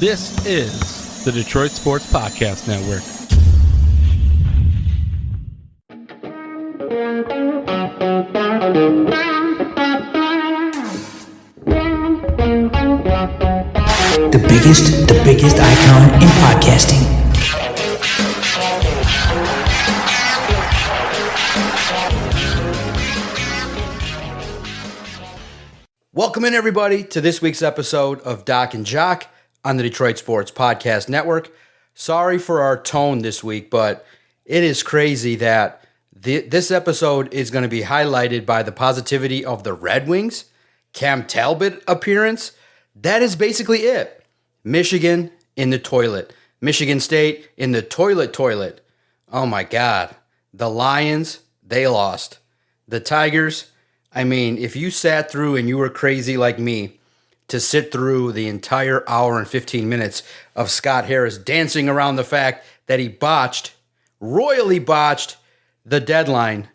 This is the Detroit Sports Podcast Network. The biggest icon in podcasting. Welcome in, everybody, to this week's episode of DocNJock on the Detroit Sports Podcast Network. Sorry for our tone this week, but it is crazy that this episode is going to be highlighted by the positivity of the Red Wings, Cam Talbot appearance. That is basically it. Michigan in the toilet. Michigan State in the toilet. Oh my God. The Lions, they lost. The Tigers, I mean, if you sat through and you were crazy like me to sit through the entire hour and 15 minutes of Scott Harris dancing around the fact that he royally botched the deadline.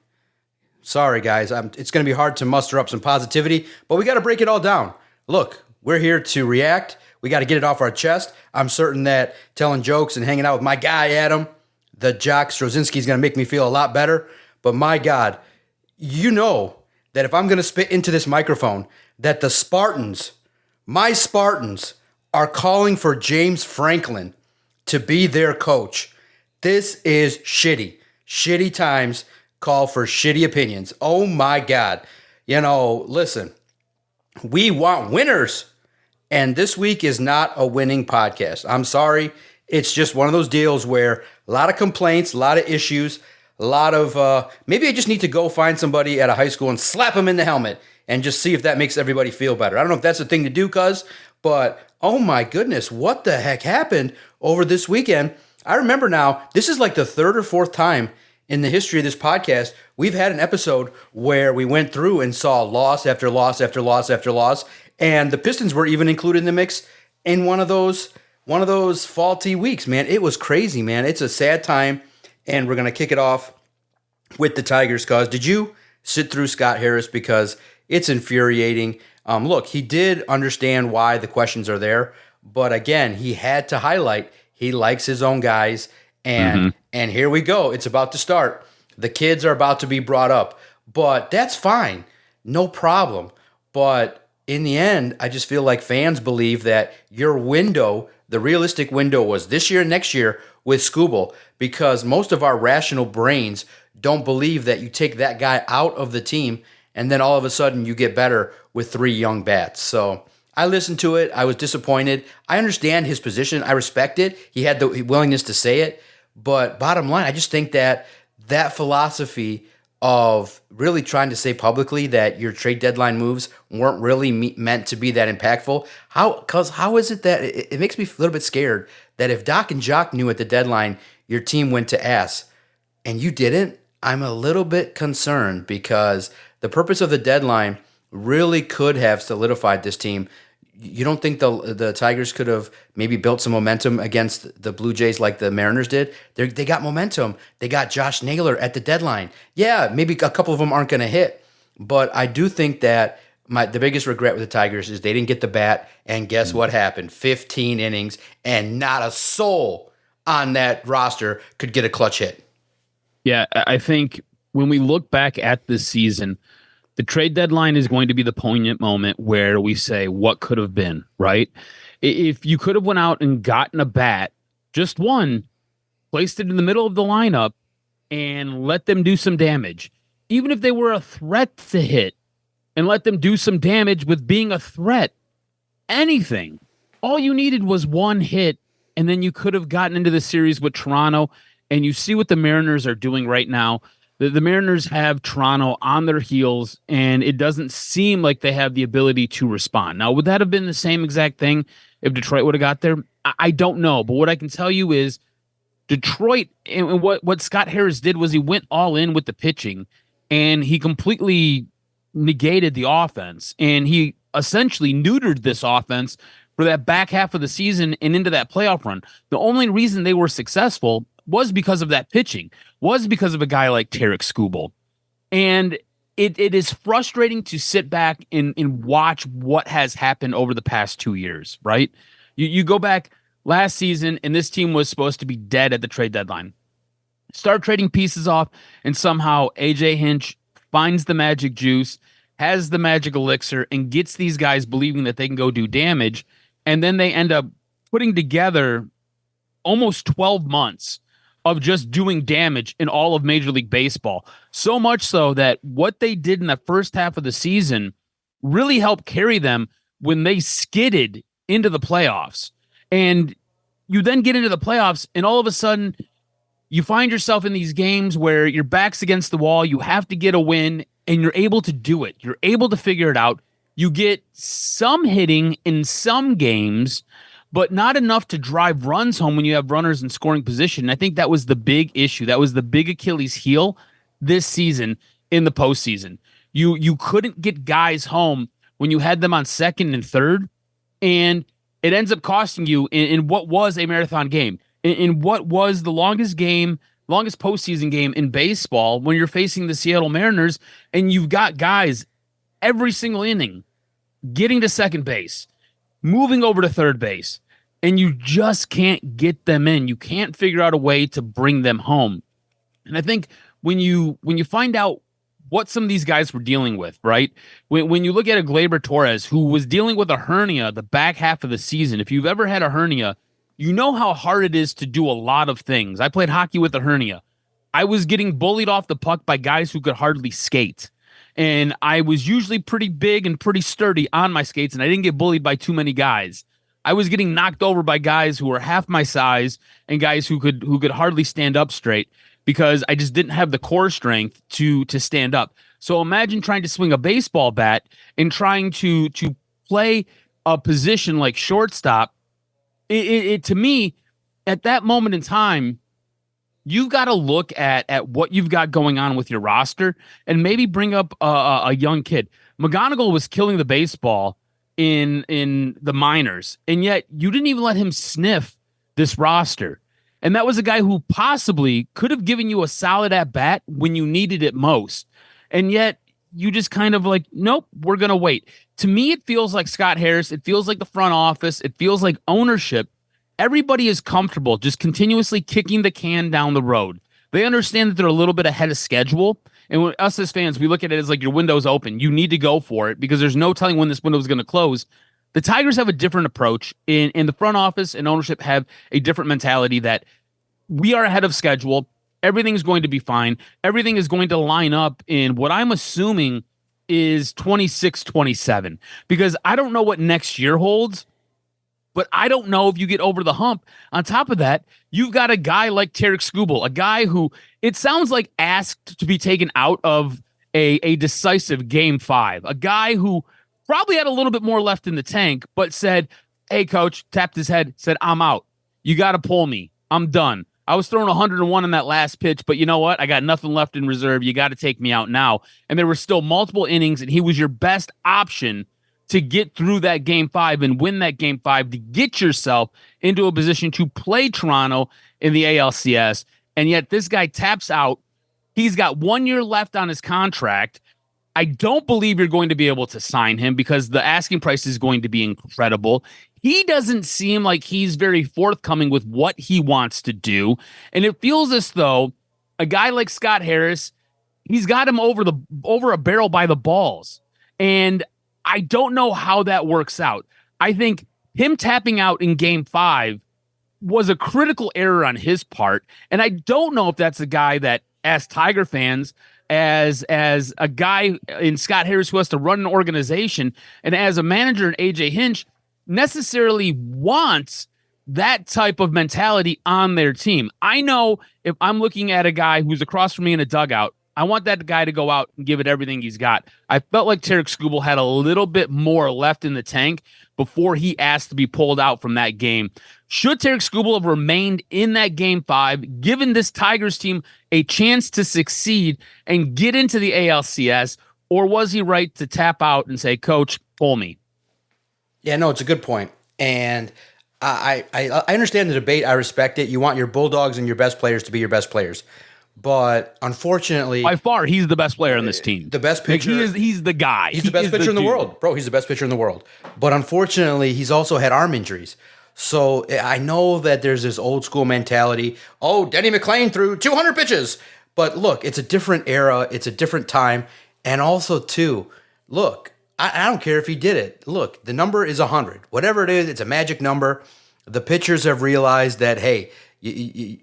Sorry, guys. It's going to be hard to muster up some positivity, but we got to break it all down. Look, we're here to react. We got to get it off our chest. I'm certain that telling jokes and hanging out with my guy, Adam, the Jock Strozinski, is going to make me feel a lot better. But my God, you know that if I'm going to spit into this microphone, that the Spartans, my Spartans, are calling for James Franklin to be their coach. This is shitty. Shitty times call for shitty opinions. Oh my God. You know, listen, we want winners. And this week is not a winning podcast. I'm sorry. It's just one of those deals where a lot of complaints, a lot of issues, a lot of, maybe I just need to go find somebody at a high school and slap them in the helmet and just see if that makes everybody feel better. I don't know if that's the thing to do, but oh my goodness, what the heck happened over this weekend? I remember now, this is like the third or fourth time in the history of this podcast we've had an episode where we went through and saw loss after loss after loss after loss. And the Pistons were even included in the mix in one of those faulty weeks, man. It was crazy, man. It's a sad time, and we're going to kick it off with the Tigers. Cause did you sit through Scott Harris? Because it's infuriating. Look, he did understand why the questions are there, but again, he had to highlight he likes his own guys, and here we go. It's about to start. The kids are about to be brought up, but that's fine. No problem. But in the end, I just feel like fans believe that your window, the realistic window, was this year, next year with Skubal, because most of our rational brains don't believe that you take that guy out of the team and then all of a sudden you get better with three young bats. So I listened to it. I was disappointed. I understand his position. I respect it. He had the willingness to say it. But bottom line, I just think that philosophy of really trying to say publicly that your trade deadline moves weren't really meant to be that impactful. How is it that it makes me a little bit scared that if DocNJock knew at the deadline your team went to ass and you didn't, I'm a little bit concerned because the purpose of the deadline really could have solidified this team. You don't think the Tigers could have maybe built some momentum against the Blue Jays like the Mariners did? They got momentum. They got Josh Naylor at the deadline. Yeah, maybe a couple of them aren't going to hit, but I do think that the biggest regret with the Tigers is they didn't get the bat, and guess what happened? 15 innings, and not a soul on that roster could get a clutch hit. Yeah, I think when we look back at this season, the trade deadline is going to be the poignant moment where we say what could have been, right? If you could have went out and gotten a bat, just one, placed it in the middle of the lineup and let them do some damage, even if they were a threat to hit, and let them do some damage with being a threat, anything. All you needed was one hit, and then you could have gotten into the series with Toronto, and you see what the Mariners are doing right now. The Mariners have Toronto on their heels, and it doesn't seem like they have the ability to respond. Now, would that have been the same exact thing if Detroit would have got there? I don't know. But what I can tell you is Detroit, and what Scott Harris did was he went all in with the pitching, and he completely negated the offense, and he essentially neutered this offense for that back half of the season and into that playoff run. The only reason they were successful was because of that pitching, was because of a guy like Tarik Skubal. And it is frustrating to sit back and watch what has happened over the past 2 years, right? You go back last season, and this team was supposed to be dead at the trade deadline. Start trading pieces off, and somehow AJ Hinch finds the magic juice, has the magic elixir, and gets these guys believing that they can go do damage. And then they end up putting together almost 12 months of just doing damage in all of Major League Baseball. So much so that what they did in the first half of the season really helped carry them when they skidded into the playoffs. And you then get into the playoffs, and all of a sudden, you find yourself in these games where your back's against the wall, you have to get a win, and you're able to do it. You're able to figure it out. You get some hitting in some games, but not enough to drive runs home when you have runners in scoring position. And I think that was the big issue. That was the big Achilles heel this season in the postseason. You couldn't get guys home when you had them on second and third, and it ends up costing you in what was a marathon game. In what was the longest postseason game in baseball, when you're facing the Seattle Mariners and you've got guys every single inning getting to second base, moving over to third base, and you just can't get them in. You can't figure out a way to bring them home. And I think when you find out what some of these guys were dealing with, right? When you look at a Gleyber Torres, who was dealing with a hernia the back half of the season, if you've ever had a hernia, you know how hard it is to do a lot of things. I played hockey with a hernia. I was getting bullied off the puck by guys who could hardly skate. And I was usually pretty big and pretty sturdy on my skates, and I didn't get bullied by too many guys. I was getting knocked over by guys who were half my size and guys who could hardly stand up straight because I just didn't have the core strength to stand up. So imagine trying to swing a baseball bat and trying to play a position like shortstop. It to me, at that moment in time, you've got to look at what you've got going on with your roster and maybe bring up a young kid. McGonigal was killing the baseball in the minors, and yet you didn't even let him sniff this roster. And that was a guy who possibly could have given you a solid at bat when you needed it most. And yet you just kind of like, nope, we're going to wait. To me, it feels like Scott Harris. It feels like the front office. It feels like ownership. Everybody is comfortable just continuously kicking the can down the road. They understand that they're a little bit ahead of schedule. And when us as fans, we look at it as like your window's open. You need to go for it because there's no telling when this window is going to close. The Tigers have a different approach. In the front office and ownership have a different mentality that we are ahead of schedule. Everything's going to be fine. Everything is going to line up in what I'm assuming is 26-27, because I don't know what next year holds, but I don't know if you get over the hump. On top of that, you've got a guy like Tarek Skubal, a guy who it sounds like asked to be taken out of a decisive Game 5, a guy who probably had a little bit more left in the tank, but said, hey, coach, tapped his head, said, I'm out. You got to pull me. I'm done. I was throwing 101 in that last pitch, but you know what? I got nothing left in reserve. You got to take me out now. And there were still multiple innings, and he was your best option to get through that Game 5 and win that Game 5 to get yourself into a position to play Toronto in the ALCS. And yet this guy taps out. He's got 1 year left on his contract. I don't believe you're going to be able to sign him because the asking price is going to be incredible. He doesn't seem like he's very forthcoming with what he wants to do. And it feels as though a guy like Scott Harris, he's got him over a barrel by the balls. And I don't know how that works out. I think him tapping out in Game 5 was a critical error on his part. And I don't know if that's a guy that, as Tiger fans, as a guy in Scott Harris who has to run an organization, and as a manager in AJ Hinch, necessarily wants that type of mentality on their team. I know if I'm looking at a guy who's across from me in a dugout, I want that guy to go out and give it everything he's got. I felt like Tarek Skubal had a little bit more left in the tank before he asked to be pulled out from that game. Should Tarek Skubal have remained in that Game 5, given this Tigers team a chance to succeed and get into the ALCS, or was he right to tap out and say, Coach, pull me? Yeah, no, it's a good point. And I understand the debate. I respect it. You want your Bulldogs and your best players to be your best players. But unfortunately, by far, he's the best player on this team. The best pitcher. Like he's the guy. He's the best pitcher in the world. Bro, he's the best pitcher in the world. But unfortunately, he's also had arm injuries. So I know that there's this old school mentality. Oh, Denny McClain threw 200 pitches. But look, it's a different era. It's a different time. And also, too, look, I don't care if he did it. Look, the number is 100. Whatever it is, it's a magic number. The pitchers have realized that, hey, Tariq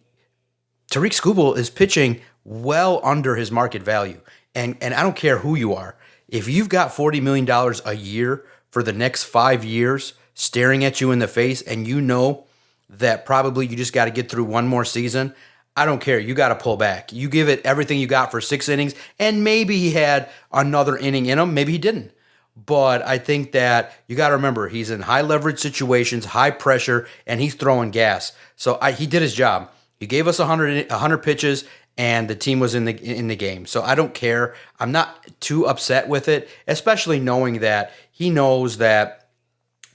Skubal is pitching well under his market value. And I don't care who you are. If you've got $40 million a year for the next 5 years staring at you in the face, and you know that probably you just got to get through one more season, I don't care. You got to pull back. You give it everything you got for 6 innings, and maybe he had another inning in him. Maybe he didn't. But I think that you got to remember, he's in high leverage situations, high pressure, and he's throwing gas. So he did his job. He gave us 100 pitches, and the team was in the game. So I don't care. I'm not too upset with it, especially knowing that he knows that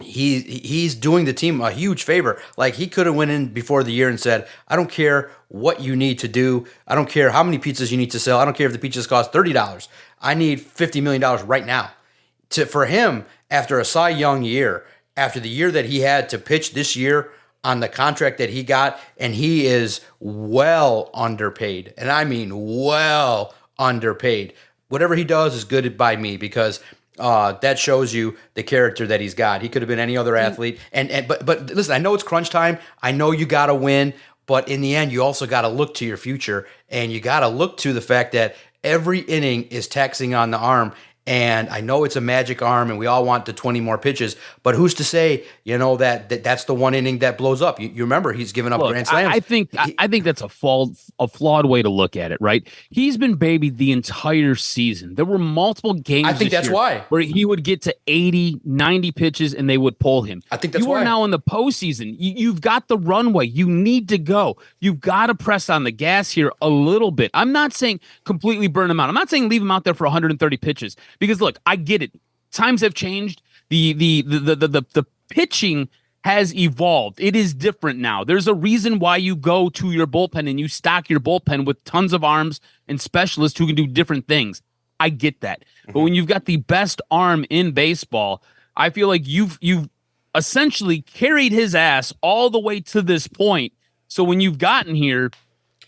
he's doing the team a huge favor. Like, he could have went in before the year and said, I don't care what you need to do. I don't care how many pizzas you need to sell. I don't care if the pizzas cost $30. I need $50 million right now. For him, after a Cy Young year, after the year that he had to pitch this year on the contract that he got, and he is well underpaid. And I mean well underpaid. Whatever he does is good by me, because that shows you the character that he's got. He could have been any other athlete. But listen, I know it's crunch time. I know you got to win. But in the end, you also got to look to your future. And you got to look to the fact that every inning is taxing on the arm. And I know it's a magic arm, and we all want the 20 more pitches. But who's to say, that's the one inning that blows up? You remember, he's given up grand slams. I think that's a flawed way to look at it, right? He's been babied the entire season. There were multiple games. I think that's why. Where he would get to 80, 90 pitches, and they would pull him. I think that's why. You are now in the postseason. You've got the runway. You need to go. You've got to press on the gas here a little bit. I'm not saying completely burn him out. I'm not saying leave him out there for 130 pitches. Because look, I get it. Times have changed. The pitching has evolved. It is different now. There's a reason why you go to your bullpen and you stock your bullpen with tons of arms and specialists who can do different things. I get that. But when you've got the best arm in baseball, I feel like you've essentially carried his ass all the way to this point. So when you've gotten here,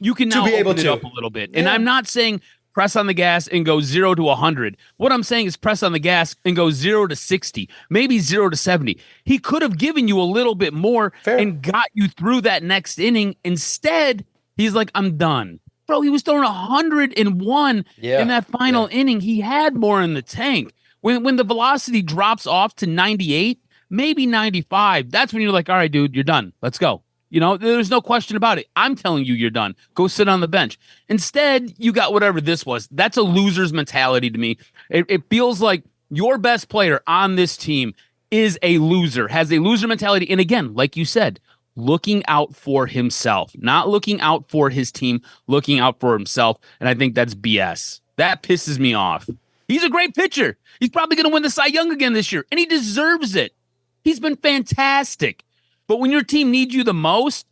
you can now open it up a little bit. Yeah. And I'm not saying press on the gas and go 0 to 100. What I'm saying is press on the gas and go 0 to 60, maybe 0 to 70. He could have given you a little bit more and got you through that next inning. Instead, he's like, I'm done. Bro, he was throwing 101 in that final inning. He had more in the tank. When the velocity drops off to 98, maybe 95, that's when you're like, all right, dude, you're done. Let's go. There's no question about it. I'm telling you, you're done. Go sit on the bench. Instead, you got whatever this was. That's a loser's mentality to me. It feels like your best player on this team is a loser, has a loser mentality. And again, like you said, looking out for himself, not looking out for his team, looking out for himself. And I think that's BS. That pisses me off. He's a great pitcher. He's probably going to win the Cy Young again this year, and he deserves it. He's been fantastic. But when your team needs you the most,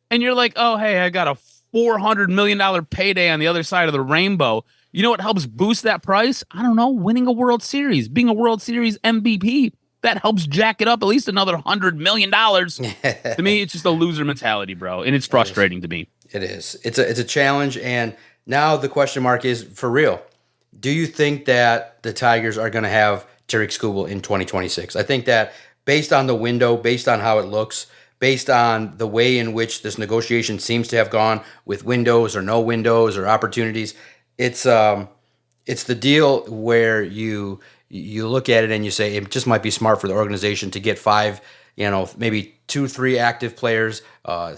and you're like, oh, hey, I got a $400 million payday on the other side of the rainbow, you know what helps boost that price? I don't know, winning a World Series, being a World Series MVP. That helps jack it up at least another $100 million. To me, it's just a loser mentality, bro, and it's frustrating to me. It is. It's a challenge, and now the question mark is, for real, do you think that the Tigers are going to have Tariq Skubal in 2026? I think that based on the window, based on how it looks, based on the way in which this negotiation seems to have gone with windows or no windows or opportunities, it's the deal where you look at it and you say it just might be smart for the organization to get 5, maybe 2-3 active players,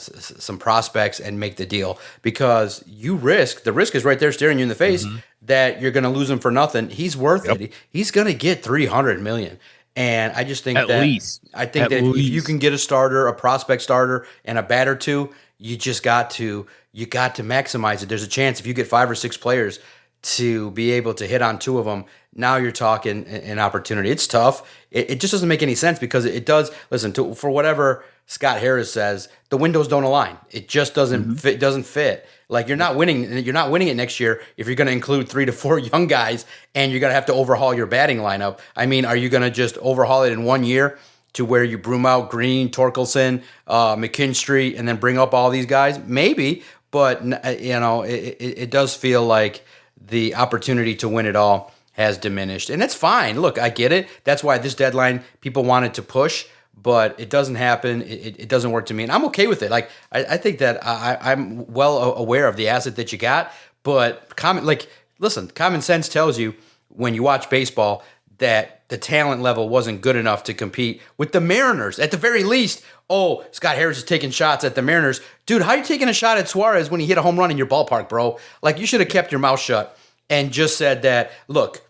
some prospects, and make the deal, because the risk is right there staring you in the face that you're going to lose him for nothing. He's worth it. He's going to get $300 million. And I just think that if you can get a starter, a prospect starter, and a bat or two, you got to maximize it. There's a chance if you get 5 or 6 players to be able to hit on 2 of them. Now you're talking an opportunity. It's tough. It just doesn't make any sense, because it does. Listen, for whatever Scott Harris says, the windows don't align. It just doesn't fit. Doesn't fit. Like, you're not winning it next year if you're going to include 3 to 4 young guys, and you're going to have to overhaul your batting lineup. I mean, are you going to just overhaul it in 1 year to where you broom out Green, Torkelson, McKinstry, and then bring up all these guys? Maybe, but it does feel like the opportunity to win it all has diminished, and it's fine. Look, I get it. That's why this deadline people wanted to push, but it doesn't happen. It doesn't work to me, and I'm okay with it. Like I think that I'm well aware of the asset that you got, but common sense tells you when you watch baseball that the talent level wasn't good enough to compete with the Mariners. At the very least, Scott Harris is taking shots at the Mariners. Dude, how are you taking a shot at Suarez when he hit a home run in your ballpark, bro? Like, you should have kept your mouth shut and just said that, look,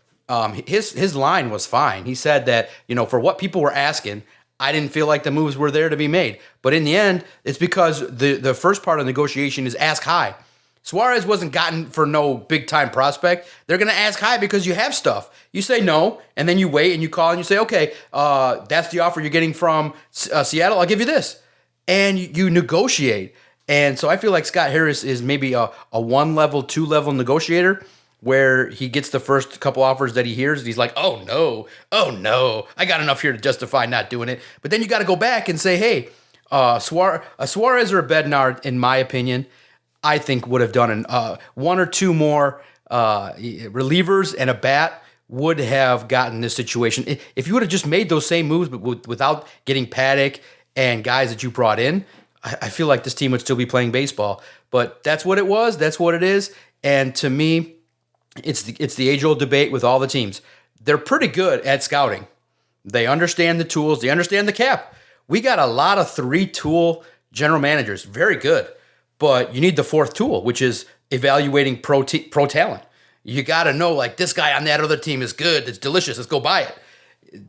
his line was fine. He said that, for what people were asking, I didn't feel like the moves were there to be made. But in the end, it's because the first part of negotiation is ask high. Suarez wasn't gotten for no big-time prospect. They're going to ask high because you have stuff. You say no, and then you wait, and you call, and you say, okay, that's the offer you're getting from Seattle. I'll give you this. And you negotiate. And so I feel like Scott Harris is maybe a one-level, two-level negotiator where he gets the first couple offers that he hears, and he's like, oh, no, I got enough here to justify not doing it. But then you got to go back and say, hey, Suarez or a Bednar, in my opinion, I think would have done one or two more relievers and a bat would have gotten this situation. If you would have just made those same moves but without getting Paddock and guys that you brought in, I feel like this team would still be playing baseball. But that's what it was. That's what it is. And to me, it's the age-old debate with all the teams. They're pretty good at scouting. They understand the tools. They understand the cap. We got a lot of three-tool general managers. Very good. But you need the fourth tool, which is evaluating pro talent. You got to know, like, this guy on that other team is good. It's delicious. Let's go buy it.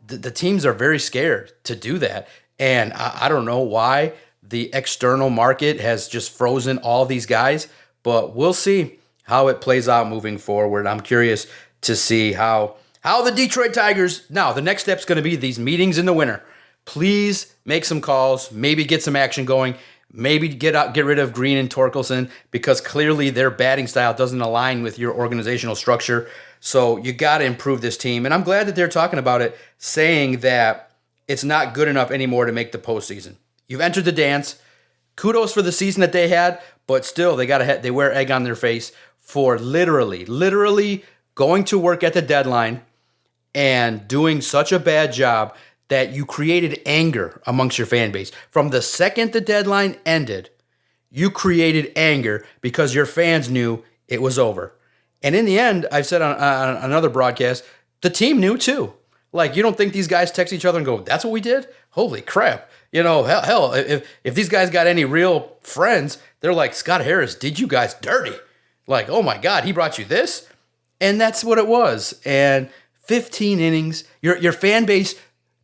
The teams are very scared to do that. And I don't know why the external market has just frozen all these guys. But we'll see how it plays out moving forward. I'm curious to see how the Detroit Tigers, now the next step's going to be these meetings in the winter. Please make some calls, maybe get some action going. Maybe get rid of Green and Torkelson because clearly their batting style doesn't align with your organizational structure. So you got to improve this team. And I'm glad that they're talking about it, saying that it's not good enough anymore to make the postseason. You've entered the dance. Kudos for the season that they had, but still they wear egg on their face for literally going to work at the deadline and doing such a bad job that you created anger amongst your fan base. From the second the deadline ended, you created anger because your fans knew it was over. And in the end, I've said on another broadcast, the team knew too. Like, you don't think these guys text each other and go, that's what we did? Holy crap. Hell, if these guys got any real friends, they're like, Scott Harris did you guys dirty. Like, oh my God, he brought you this? And that's what it was. And 15 innings, your fan base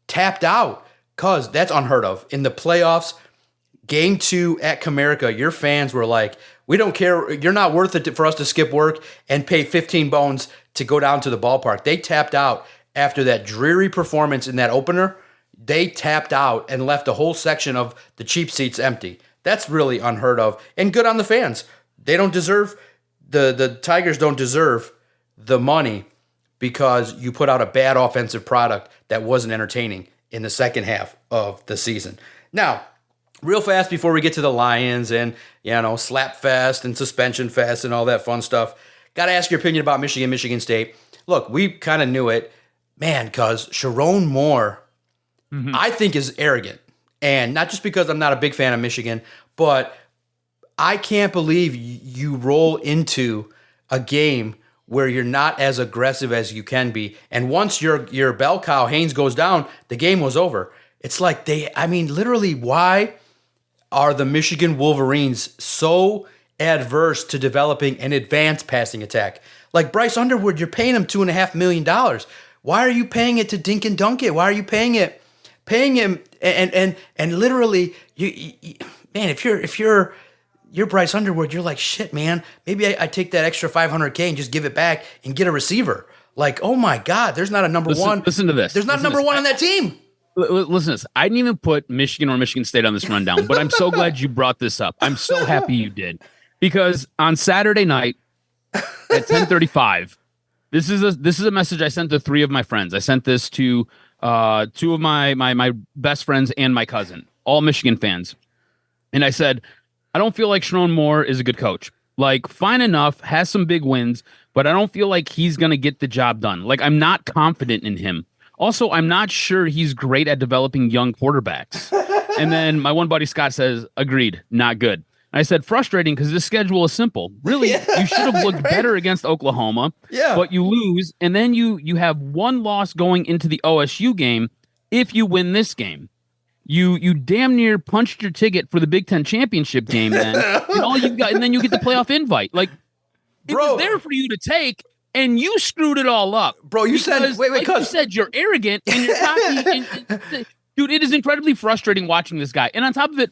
tapped out, because that's unheard of. In the playoffs, Game 2 at Comerica, your fans were like, we don't care. You're not worth it for us to skip work and pay 15 bones to go down to the ballpark. They tapped out after that dreary performance in that opener. They tapped out and left a whole section of the cheap seats empty. That's really unheard of. And good on the fans. They don't deserve, the Tigers don't deserve the money because you put out a bad offensive product that wasn't entertaining in the second half of the season. Now, real fast before we get to the Lions and, slap fest and suspension fest and all that fun stuff, got to ask your opinion about Michigan State. Look, we kind of knew it, man, because Sherrone Moore, I think, is arrogant. And not just because I'm not a big fan of Michigan, but I can't believe you roll into a game where you're not as aggressive as you can be. And once your bell cow, Haynes, goes down, the game was over. It's like literally, why are the Michigan Wolverines so adverse to developing an advanced passing attack? Like Bryce Underwood, you're paying him $2.5 million. Why are you paying it to Dink and Dunk it? Why are you paying him and literally, man, if you're Bryce Underwood, you're like, shit, man, maybe I take that extra $500K and just give it back and get a receiver. Like, oh my God, there's not a number one. Listen to this. There's not a number one on that team. Listen to this. I didn't even put Michigan or Michigan State on this rundown, but I'm so glad you brought this up. I'm so happy you did, because on Saturday night at 10:35, this is a message I sent to 3 of my friends. I sent this to two of my best friends and my cousin, all Michigan fans. And I said, I don't feel like Sherrone Moore is a good coach. Like, fine enough, has some big wins, but I don't feel like he's going to get the job done. Like, I'm not confident in him. Also, I'm not sure he's great at developing young quarterbacks. And then my one buddy Scott says, agreed, not good. I said, frustrating because this schedule is simple. Really, you should have looked better against Oklahoma, but you lose, and then you have one loss going into the OSU game if you win this game. You damn near punched your ticket for the Big Ten championship game then, and all you got, and then you get the playoff invite. Like, it was there for you to take, and you screwed it all up. Bro, you said, you said you're arrogant and you're cocky. Dude, it is incredibly frustrating watching this guy. And on top of it,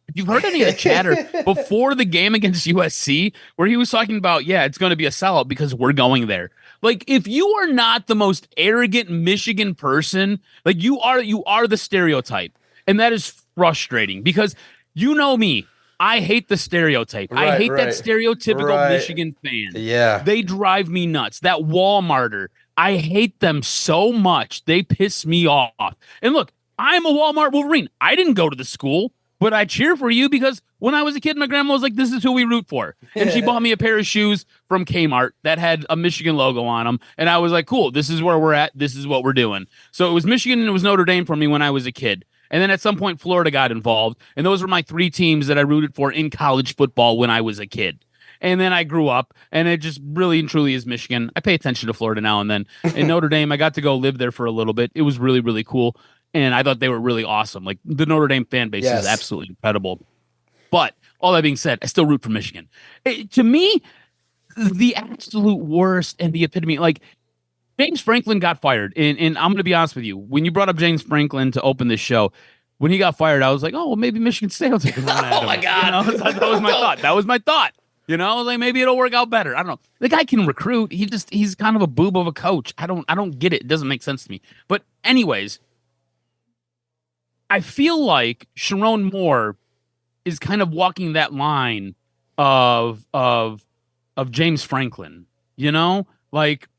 if you've heard any of the chatter before the game against USC, where he was talking about, it's going to be a sellout because we're going there. Like, if you are not the most arrogant Michigan person, like you are the stereotype. And that is frustrating because you know me. I hate the stereotype. I hate that stereotypical Michigan fan. Yeah. They drive me nuts. That Walmarter. I hate them so much. They piss me off. And look, I'm a Walmart Wolverine. I didn't go to the school, but I cheer for you because when I was a kid, my grandma was like, this is who we root for. And she bought me a pair of shoes from Kmart that had a Michigan logo on them. And I was like, cool, this is where we're at. This is what we're doing. So it was Michigan and it was Notre Dame for me when I was a kid. And then at some point, Florida got involved. And those were my three teams that I rooted for in college football when I was a kid. And then I grew up, and it just really and truly is Michigan. I pay attention to Florida now and then. In Notre Dame, I got to go live there for a little bit. It was really, really cool. And I thought they were really awesome. Like, the Notre Dame fan base is absolutely incredible. But all that being said, I still root for Michigan. To me, the absolute worst and the epitome, like, James Franklin got fired, and I'm going to be honest with you. When you brought up James Franklin to open this show, when he got fired, I was like, oh, well, maybe Michigan State will take a run at him. Oh, my God. You know? That was my thought. That was my thought. You know, like, maybe it'll work out better. I don't know. The guy can recruit. He's kind of a boob of a coach. I don't get it. It doesn't make sense to me. But anyways, I feel like Sherrone Moore is kind of walking that line of James Franklin. You know, like,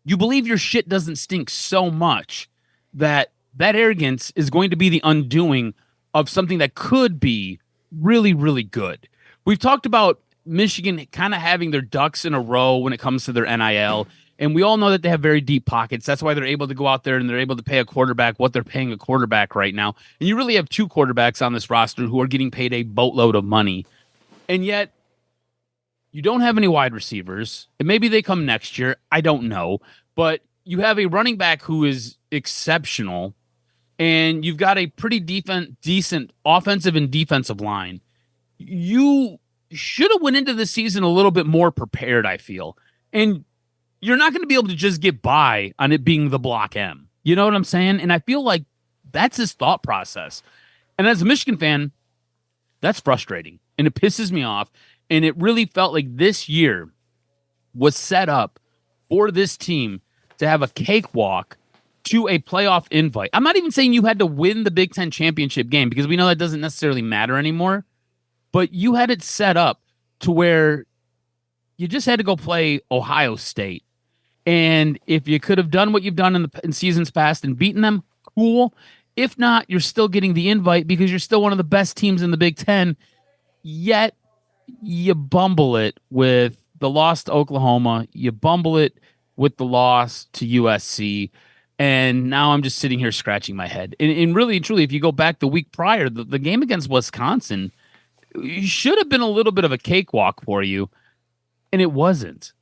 you believe your shit doesn't stink so much that arrogance is going to be the undoing of something that could be really, really good. We've talked about Michigan kind of having their ducks in a row when it comes to their NIL, and we all know that they have very deep pockets. That's why they're able to go out there and they're able to pay a quarterback what they're paying a quarterback right now. And you really have two quarterbacks on this roster who are getting paid a boatload of money. And yet, you don't have any wide receivers, and maybe they come next year. I don't know. But you have a running back who is exceptional, and you've got a pretty decent offensive and defensive line. You should have went into the season a little bit more prepared, I feel. And you're not going to be able to just get by on it being the Block M. You know what I'm saying? And I feel like that's his thought process. And as a Michigan fan, that's frustrating, and it pisses me off. And it really felt like this year was set up for this team to have a cakewalk to a playoff invite. I'm not even saying you had to win the Big Ten championship game because we know that doesn't necessarily matter anymore. But you had it set up to where you just had to go play Ohio State. And if you could have done what you've done in seasons past and beaten them, cool. If not, you're still getting the invite because you're still one of the best teams in the Big Ten. Yet, you bumble it with the loss to Oklahoma. You bumble it with the loss to USC. And now I'm just sitting here scratching my head. And really, truly, if you go back the week prior, the game against Wisconsin should have been a little bit of a cakewalk for you. And it wasn't.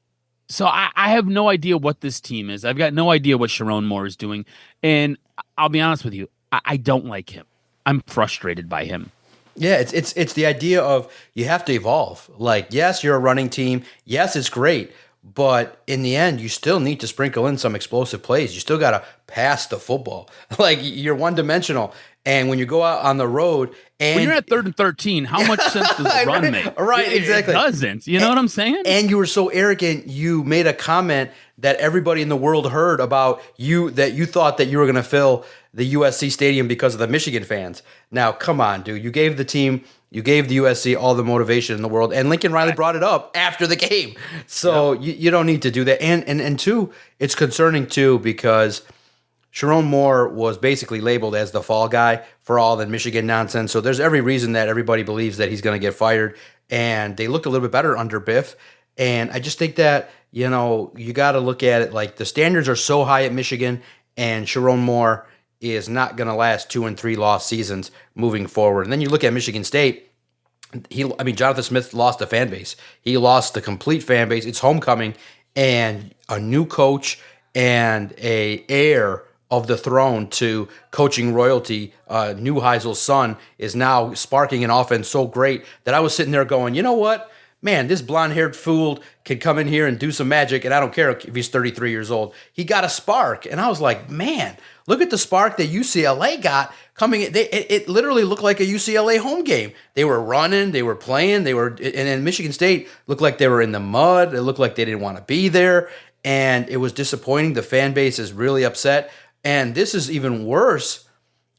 So I have no idea what this team is. I've got no idea what Sherrone Moore is doing. And I'll be honest with you, I don't like him. I'm frustrated by him. Yeah, it's the idea of you have to evolve. Like, yes, you're a running team. Yes, it's great. But in the end, you still need to sprinkle in some explosive plays. You still got to pass the football. Like, you're one-dimensional. And when you go out on the road and when you're at 3rd and 13, how much sense does the run make? Right, exactly. It doesn't. You know what I'm saying? And you were so arrogant, you made a comment that everybody in the world heard about you, that you thought that you were going to fill the USC stadium because of the Michigan fans. Now, come on, dude. You gave the USC all the motivation in the world, and Lincoln Riley brought it up after the game. So you don't need to do that. And two, it's concerning too because Sherrone Moore was basically labeled as the fall guy for all the Michigan nonsense. So there's every reason that everybody believes that he's going to get fired. And they looked a little bit better under Biff. And I just think that, you got to look at it like the standards are so high at Michigan, and Sherrone Moore is not going to last 2 and 3 loss seasons moving forward. And then you look at Michigan State. Jonathan Smith lost the fan base. He lost the complete fan base. It's homecoming, and a new coach and a heir of the throne to coaching royalty, Neuheisel's son, is now sparking an offense so great that I was sitting there going, you know what? Man, this blonde-haired fool can come in here and do some magic, and I don't care if he's 33 years old. He got a spark, and I was like, man, look at the spark that UCLA got coming in. It literally looked like a UCLA home game. They were running, they were playing, and then Michigan State looked like they were in the mud. It looked like they didn't want to be there, and it was disappointing. The fan base is really upset, and this is even worse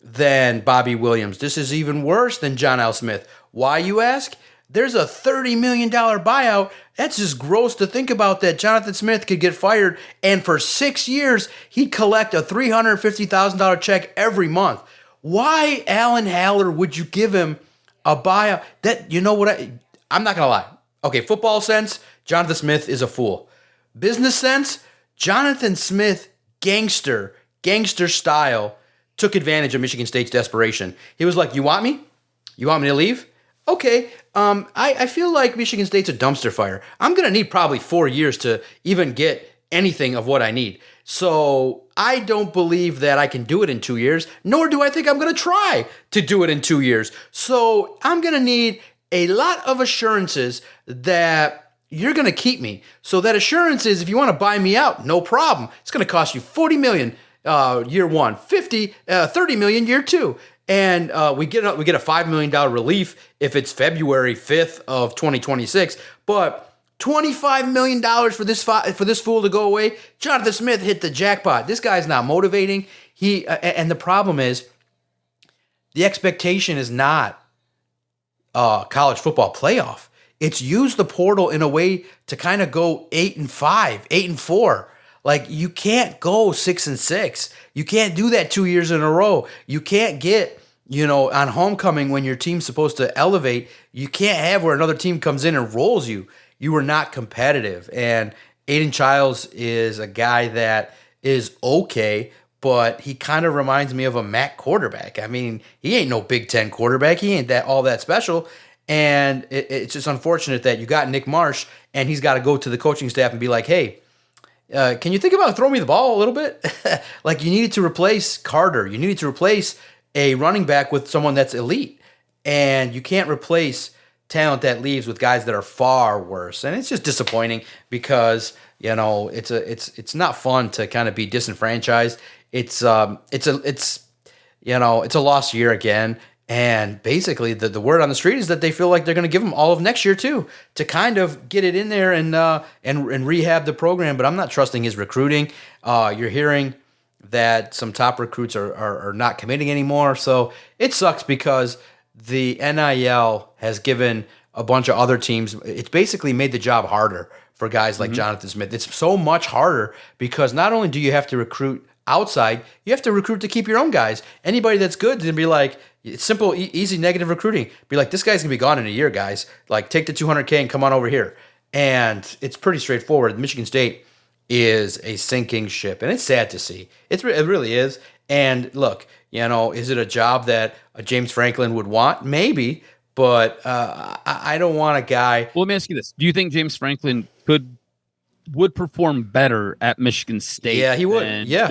than Bobby Williams. This is even worse than John L. Smith. Why, you ask? There's a $30 million buyout. That's just gross to think about, that Jonathan Smith could get fired, and for 6 years, he'd collect a $350,000 check every month. Why, Alan Haller, would you give him a buyout? I'm not going to lie. Okay, football sense, Jonathan Smith is a fool. Business sense, Jonathan Smith, gangster style, took advantage of Michigan State's desperation. He was like, you want me? You want me to leave? Okay, I feel like Michigan State's a dumpster fire. I'm going to need probably 4 years to even get anything of what I need. So I don't believe that I can do it in 2 years, nor do I think I'm going to try to do it in 2 years. So I'm going to need a lot of assurances that you're going to keep me. So that assurance is, if you want to buy me out, no problem. It's going to cost you $40 million year one, $30 million year two. And we get a $5 million relief if it's February 5th of 2026. But $25 million for this fool to go away. Jonathan Smith hit the jackpot. This guy's not motivating. And the problem is, the expectation is not college football playoff. It's use the portal in a way to kind of go 8-5, 8-4. Like, you can't go 6-6. You can't do that 2 years in a row. You can't get, on homecoming when your team's supposed to elevate. You can't have where another team comes in and rolls you. You are not competitive. And Aiden Childs is a guy that is okay, but he kind of reminds me of a MAC quarterback. I mean, he ain't no Big Ten quarterback. He ain't all that special. And it's just unfortunate that you got Nick Marsh, and he's got to go to the coaching staff and be like, hey, can you think about throwing me the ball a little bit? Like, you needed to replace Carter. You needed to replace a running back with someone that's elite. And you can't replace talent that leaves with guys that are far worse. And it's just disappointing because, it's not fun to kind of be disenfranchised. It's a lost year again. And basically, the word on the street is that they feel like they're going to give them all of next year too, to kind of get it in there and rehab the program. But I'm not trusting his recruiting. You're hearing that some top recruits are not committing anymore. So it sucks because the NIL has given a bunch of other teams. It's basically made the job harder for guys like Jonathan Smith. It's so much harder because not only do you have to recruit outside, you have to recruit to keep your own guys. Anybody that's good to be like, it's simple, easy, negative recruiting. Be like, this guy's going to be gone in a year, guys. Like, take the $200K and come on over here. And it's pretty straightforward. Michigan State is a sinking ship, and it's sad to see. It really is. And look, is it a job that James Franklin would want? Maybe, but I don't want a guy. Well, let me ask you this. Do you think James Franklin would perform better at Michigan State? Yeah, he would. Yeah.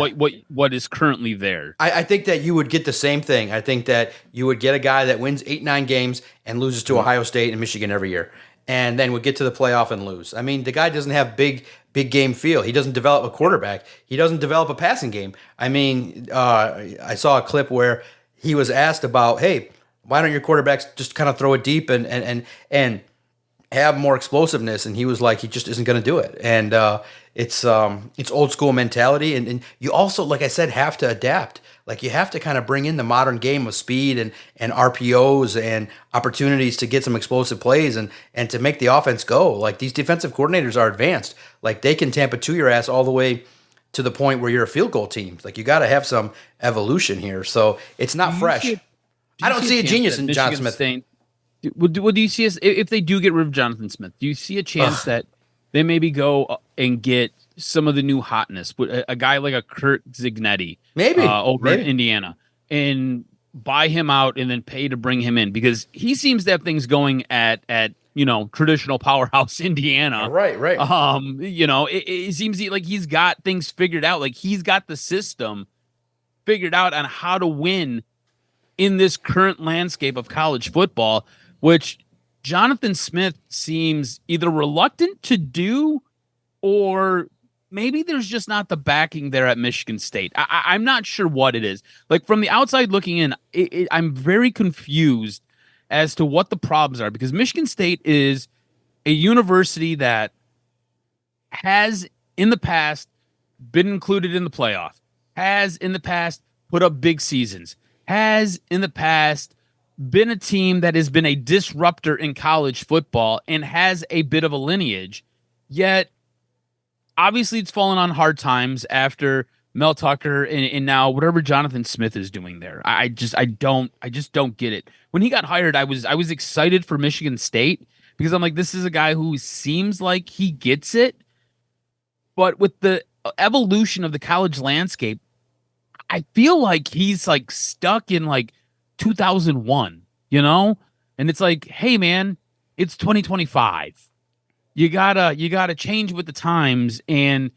What is currently there? I think that you would get the same thing. I think that you would get a guy that wins 8-9 games and loses to Ohio State and Michigan every year, and then would get to the playoff and lose. I mean, the guy doesn't have big game feel. He doesn't develop a quarterback. He doesn't develop a passing game. I mean, I saw a clip where he was asked about, hey, why don't your quarterbacks just kind of throw it deep and have more explosiveness? And he was like, he just isn't going to do it. And it's old school mentality. And you also, like I said, have to adapt. Like, you have to kind of bring in the modern game of speed and RPOs and opportunities to get some explosive plays and to make the offense go. Like, these defensive coordinators are advanced. Like, they can Tampa 2 your ass all the way to the point where you're a field goal team. Like, you got to have some evolution here. So it's not fresh. I don't see a genius in John Smith. Do you see if they do get rid of Jonathan Smith? Do you see a chance that they maybe go and get some of the new hotness, a guy like a Kurt Zignetti, over in Indiana, and buy him out and then pay to bring him in, because he seems to have things going at traditional powerhouse Indiana. Right. It seems like he's got things figured out. Like, he's got the system figured out on how to win in this current landscape of college football, which Jonathan Smith seems either reluctant to do, or maybe there's just not the backing there at Michigan State. I'm not sure what it is. Like, from the outside looking in, I'm very confused as to what the problems are, because Michigan State is a university that has in the past been included in the playoff, has in the past put up big seasons, has in the past been a team that has been a disruptor in college football and has a bit of a lineage. Yet, obviously, it's fallen on hard times after Mel Tucker and now whatever Jonathan Smith is doing there. I just don't get it. When he got hired, I was excited for Michigan State, because I'm like, this is a guy who seems like he gets it. But with the evolution of the college landscape, I feel like he's like stuck in like 2001, and it's like, hey man, it's 2025. You gotta change with the times, and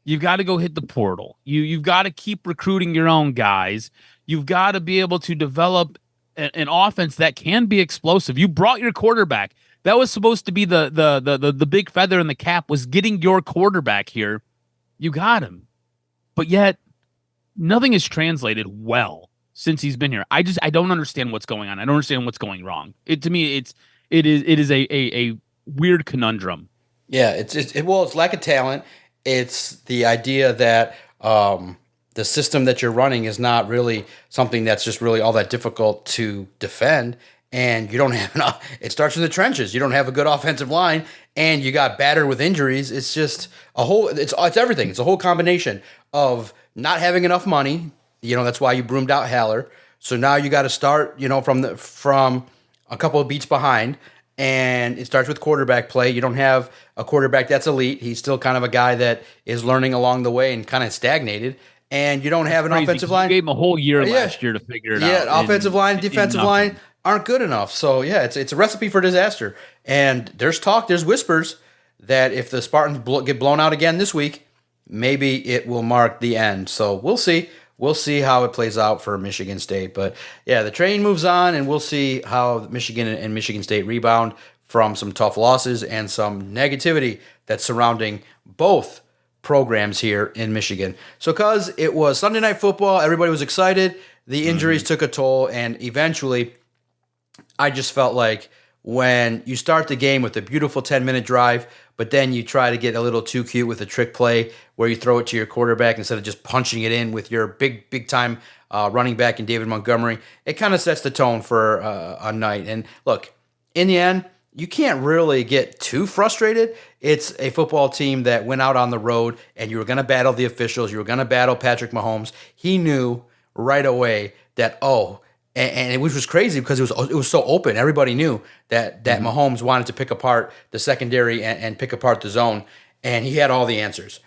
you've got to go hit the portal. You've got to keep recruiting your own guys. You've got to be able to develop an offense that can be explosive. You brought your quarterback. That was supposed to be the big feather in the cap, was getting your quarterback here. You got him, but yet nothing has translated well since he's been here. I don't understand what's going on. I don't understand what's going wrong. To me, it is a weird conundrum. Yeah, it's lack of talent. It's the idea that the system that you're running is not really something that's just really all that difficult to defend, and you don't have enough. It starts in the trenches. You don't have a good offensive line, and you got battered with injuries. It's just it's everything. It's a whole combination of not having enough money. That's why you broomed out Haller. So now you got to start, from a couple of beats behind. And it starts with quarterback play. You don't have a quarterback that's elite. He's still kind of a guy that is learning along the way and kind of stagnated. And you don't have an offensive line. You gave him a whole year last year to figure it out. Yeah, offensive line, defensive line aren't good enough. So, yeah, it's a recipe for disaster. And there's whispers that if the Spartans get blown out again this week, maybe it will mark the end. So we'll see. We'll see how it plays out for Michigan State. But, yeah, the train moves on, and we'll see how Michigan and Michigan State rebound from some tough losses and some negativity that's surrounding both programs here in Michigan. So, because it was Sunday Night Football, everybody was excited. The injuries took a toll, and eventually I just felt like when you start the game with a beautiful 10-minute drive, but then you try to get a little too cute with a trick play where you throw it to your quarterback instead of just punching it in with your big time running back in David Montgomery, it kind of sets the tone for a night. And look, in the end, you can't really get too frustrated. It's a football team that went out on the road, and you were going to battle the officials. You were going to battle Patrick Mahomes. He knew right away that, and which was crazy because it was so open. Everybody knew that Mahomes wanted to pick apart the secondary and pick apart the zone, and he had all the answers.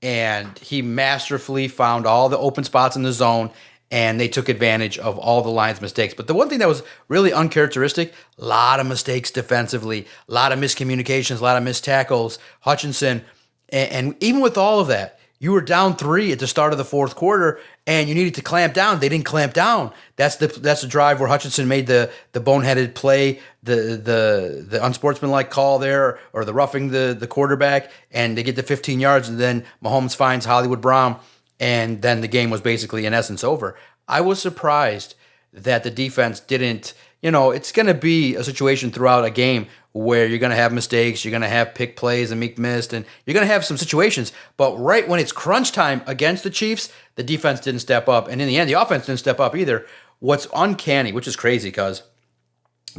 And he masterfully found all the open spots in the zone, and they took advantage of all the Lions' mistakes. But the one thing that was really uncharacteristic, a lot of mistakes defensively, a lot of miscommunications, a lot of missed tackles. Hutchinson, and even with all of that, you were down 3 at the start of the fourth quarter, and you needed to clamp down. They didn't clamp down. That's the drive where Hutchinson made the boneheaded play, the unsportsmanlike call there, or the roughing the quarterback, and they get the 15 yards, and then Mahomes finds Hollywood Brown, and then the game was basically, in essence, over. I was surprised that the defense didn't, it's going to be a situation throughout a game where you're going to have mistakes, you're going to have pick plays and Meek missed, and you're going to have some situations. But right when it's crunch time against the Chiefs, the defense didn't step up. And in the end, the offense didn't step up either. What's uncanny, which is crazy because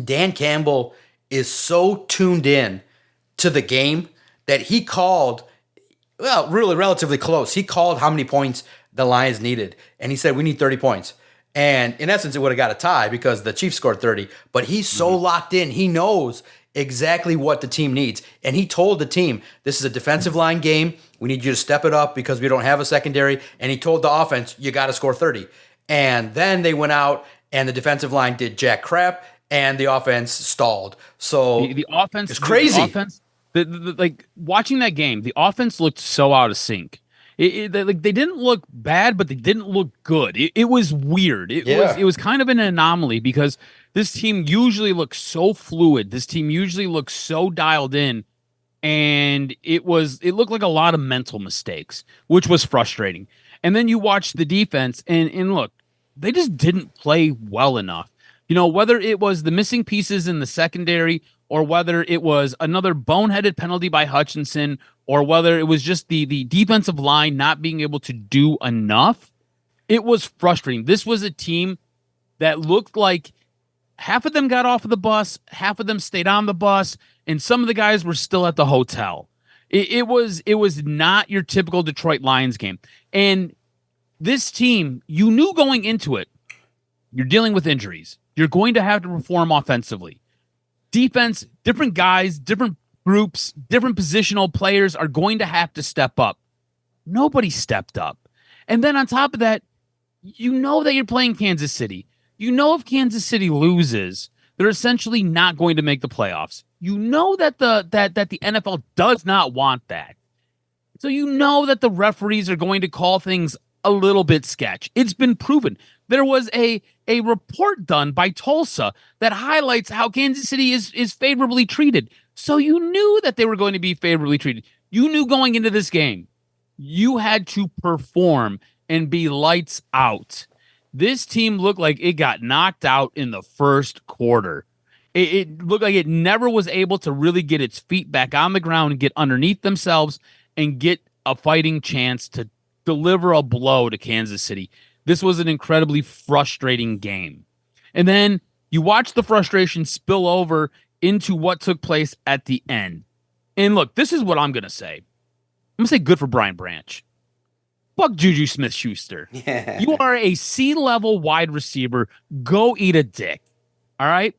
Dan Campbell is so tuned in to the game that he called Well, really relatively close. He called how many points the Lions needed, and he said, we need 30 points. And in essence, it would have got a tie because the Chiefs scored 30. But he's so locked in. He knows exactly what the team needs. And he told the team, this is a defensive line game. We need you to step it up because we don't have a secondary. And he told the offense, you got to score 30. And then they went out, and the defensive line did jack crap, and the offense stalled. So the offense is crazy. The offense, like watching that game, the offense looked so out of sync. They didn't look bad, but they didn't look good. It was weird. It was kind of an anomaly because this team usually looks so fluid. This team usually looks so dialed in, and it looked like a lot of mental mistakes, which was frustrating. And then you watch the defense, and look, they just didn't play well enough. Whether it was the missing pieces in the secondary, or whether it was another boneheaded penalty by Hutchinson, or whether it was just the defensive line not being able to do enough, it was frustrating. This was a team that looked like half of them got off of the bus, half of them stayed on the bus, and some of the guys were still at the hotel. It was not your typical Detroit Lions game. And this team, you knew going into it, you're dealing with injuries. You're going to have to perform offensively. Defense, different guys, different groups, different positional players are going to have to step up. Nobody stepped up. And then on top of that, you know that you're playing Kansas City. You know if Kansas City loses, they're essentially not going to make the playoffs. You know that the NFL does not want that. So you know that the referees are going to call things a little bit sketch. It's been proven. There was a report done by Tulsa that highlights how Kansas City is favorably treated. So you knew that they were going to be favorably treated. You knew going into this game, you had to perform and be lights out. This team looked like it got knocked out in the first quarter. It looked like it never was able to really get its feet back on the ground and get underneath themselves and get a fighting chance to deliver a blow to Kansas City. This was an incredibly frustrating game. And then you watch the frustration spill over into what took place at the end. And look, this is what I'm going to say. I'm going to say good for Brian Branch. Fuck Juju Smith-Schuster. Yeah. You are a C-level wide receiver. Go eat a dick. All right?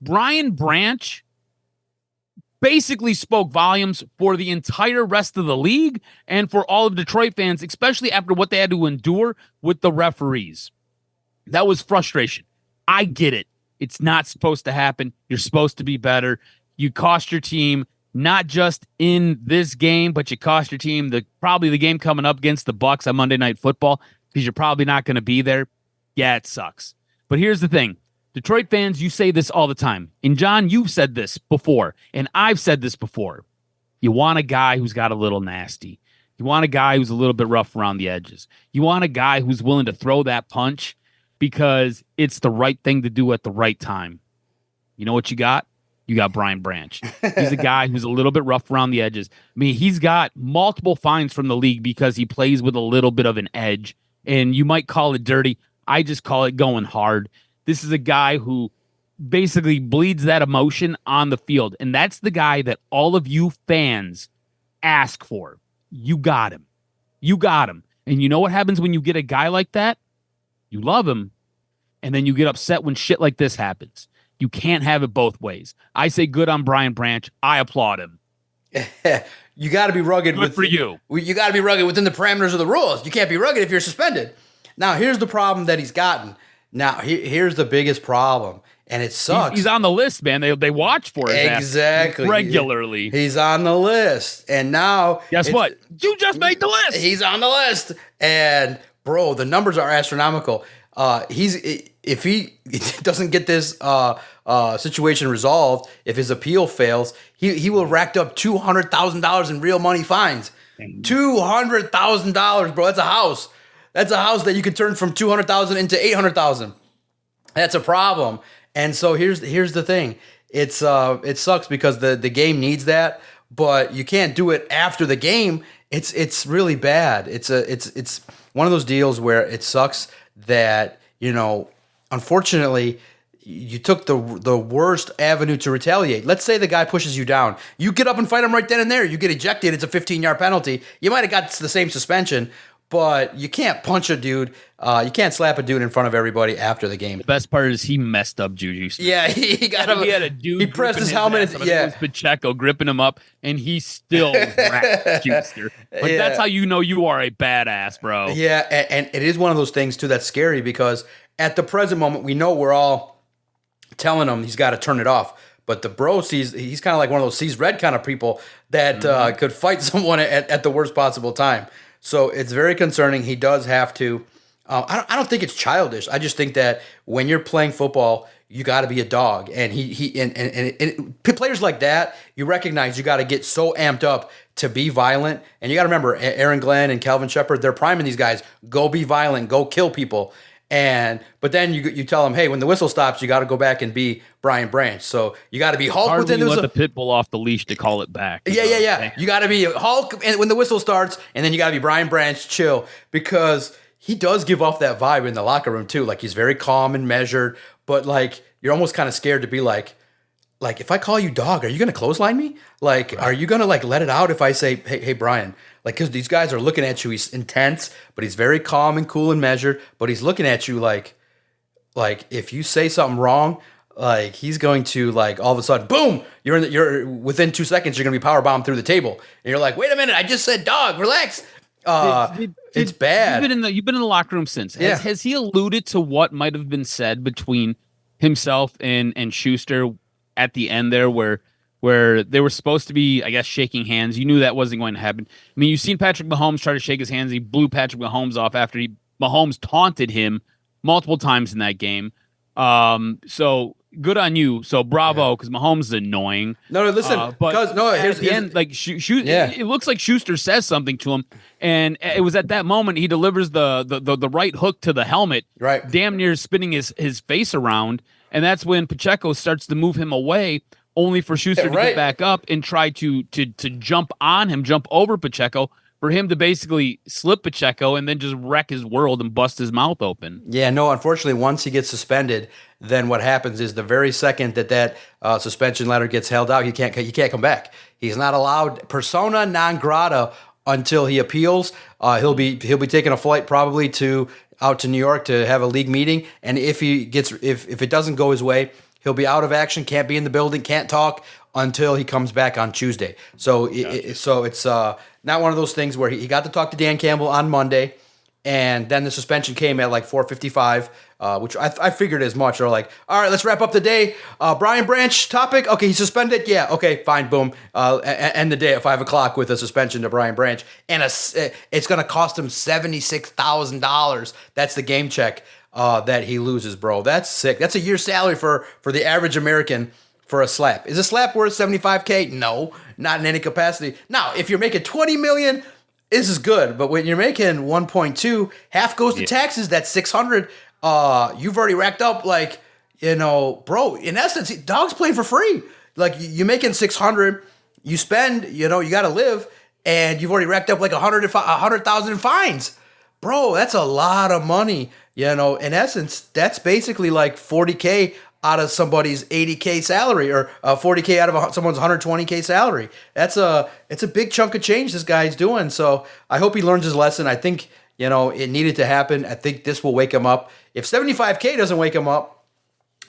Brian Branch basically spoke volumes for the entire rest of the league and for all of Detroit fans, especially after what they had to endure with the referees. That was frustration. I get it. It's not supposed to happen. You're supposed to be better. You cost your team, not just in this game, but you cost your team probably the game coming up against the Bucs on Monday Night Football because you're probably not going to be there. Yeah, it sucks. But here's the thing. Detroit fans, you say this all the time. And John, you've said this before, and I've said this before. You want a guy who's got a little nasty. You want a guy who's a little bit rough around the edges. You want a guy who's willing to throw that punch because it's the right thing to do at the right time. You know what you got? You got Brian Branch. He's a guy who's a little bit rough around the edges. I mean, he's got multiple fines from the league because he plays with a little bit of an edge, and you might call it dirty. I just call it going hard. This is a guy who basically bleeds that emotion on the field, and that's the guy that all of you fans ask for. You got him. You got him. And you know what happens when you get a guy like that? You love him, and then you get upset when shit like this happens. You can't have it both ways. I say good on Brian Branch. I applaud him. You got to be rugged. Good for you. You got to be rugged within the parameters of the rules. You can't be rugged if you're suspended. Now, here's the problem that he's gotten. Now, here's the biggest problem, and it sucks. He's on the list, man. They watch for his exactly ass regularly. He's on the list, and now guess what? You just made the list. He's on the list, and bro, the numbers are astronomical. If he doesn't get this situation resolved, if his appeal fails, he will racked up $200,000 in real money fines. $200,000, bro. That's a house. That's a house that you could turn from $200,000 into $800,000. That's a problem. And so here's the thing. It sucks because the game needs that, but you can't do it after the game. It's really bad. It's one of those deals where it sucks that, unfortunately, you took the worst avenue to retaliate. Let's say the guy pushes you down. You get up and fight him right then and there. You get ejected. It's a 15-yard penalty. You might have got the same suspension, but you can't punch a dude. You can't slap a dude in front of everybody after the game. The best part is he messed up Juju Smith. Yeah, he got him. He had a dude. He pressed his helmet. It was Pacheco gripping him up, and he still wrecked Schuster. But that's how you know you are a badass, bro. Yeah, and it is one of those things too that's scary because at the present moment we know we're all telling him he's got to turn it off. But the bro he's kind of like one of those sees red kind of people that could fight someone at the worst possible time. So it's very concerning. He does have to. I don't think it's childish. I just think that when you're playing football, you got to be a dog. And and players like that, you recognize you got to get so amped up to be violent. And you got to remember, Aaron Glenn and Calvin Shepard, they're priming these guys. Go be violent. Go kill people. But then you tell them, hey, when the whistle stops, you got to go back and be Brian Branch. So you got to be Hulk within the let the pit bull off the leash to call it back. Yeah. You got to be Hulk when the whistle starts, and then you got to be Brian Branch, chill, because he does give off that vibe in the locker room too. Like he's very calm and measured, but like you're almost kind of scared to be like if I call you dog, are you gonna clothesline me? Like, right. Are you gonna like let it out if I say, hey Brian? Like, because these guys are looking at you. He's intense, but he's very calm and cool and measured. But he's looking at you like if you say something wrong, like he's going to like all of a sudden, boom! You're within 2 seconds, you're gonna be power bombed through the table, and you're like, wait a minute, I just said dog, relax. It's bad. You've been in the locker room since. Has he alluded to what might have been said between himself and Schuster at the end there, where they were supposed to be, I guess, shaking hands? You knew that wasn't going to happen. I mean, you've seen Patrick Mahomes try to shake his hands. He blew Patrick Mahomes off after Mahomes taunted him multiple times in that game. So good on you. So bravo, because Mahomes is annoying. No, listen. Here's the end. Like it looks like Schuster says something to him, and it was at that moment he delivers the right hook to the helmet, right? Damn near spinning his face around, and that's when Pacheco starts to move him away, only for Schuster to get back up and try to jump over Pacheco, for him to basically slip Pacheco and then just wreck his world and bust his mouth open. Yeah, no, unfortunately, once he gets suspended, then what happens is the very second that suspension letter gets held out, he can't come back. He's not allowed, persona non grata, until he appeals. He'll be taking a flight probably out to New York to have a league meeting, and if it doesn't go his way, he'll be out of action, can't be in the building, can't talk until he comes back on Tuesday. So it's not one of those things where he got to talk to Dan Campbell on Monday, and then the suspension came at like 4:55, which I figured as much. They're like, all right, let's wrap up the day. Brian Branch topic. Okay, he's suspended. Yeah, okay, fine, boom. End the day at 5 o'clock with a suspension to Brian Branch, and it's going to cost him $76,000. That's the game check that he loses, bro. That's sick. That's a year's salary for the average American. For a slap. Is a slap worth $75K? No, not in any capacity. Now, if you're making $20 million, this is good. But when you're making 1.2, half goes to taxes. That's $600. You've already racked up, bro. In essence, dog's playing for free. Like you're making $600. You spend, you got to live, and you've already racked up like $100,000 in fines, bro. That's a lot of money. In essence, that's basically like $40K out of somebody's $80K salary, or $40K out of someone's $120K salary. It's a big chunk of change this guy's doing. So I hope he learns his lesson. I think, it needed to happen. I think this will wake him up. If $75K doesn't wake him up,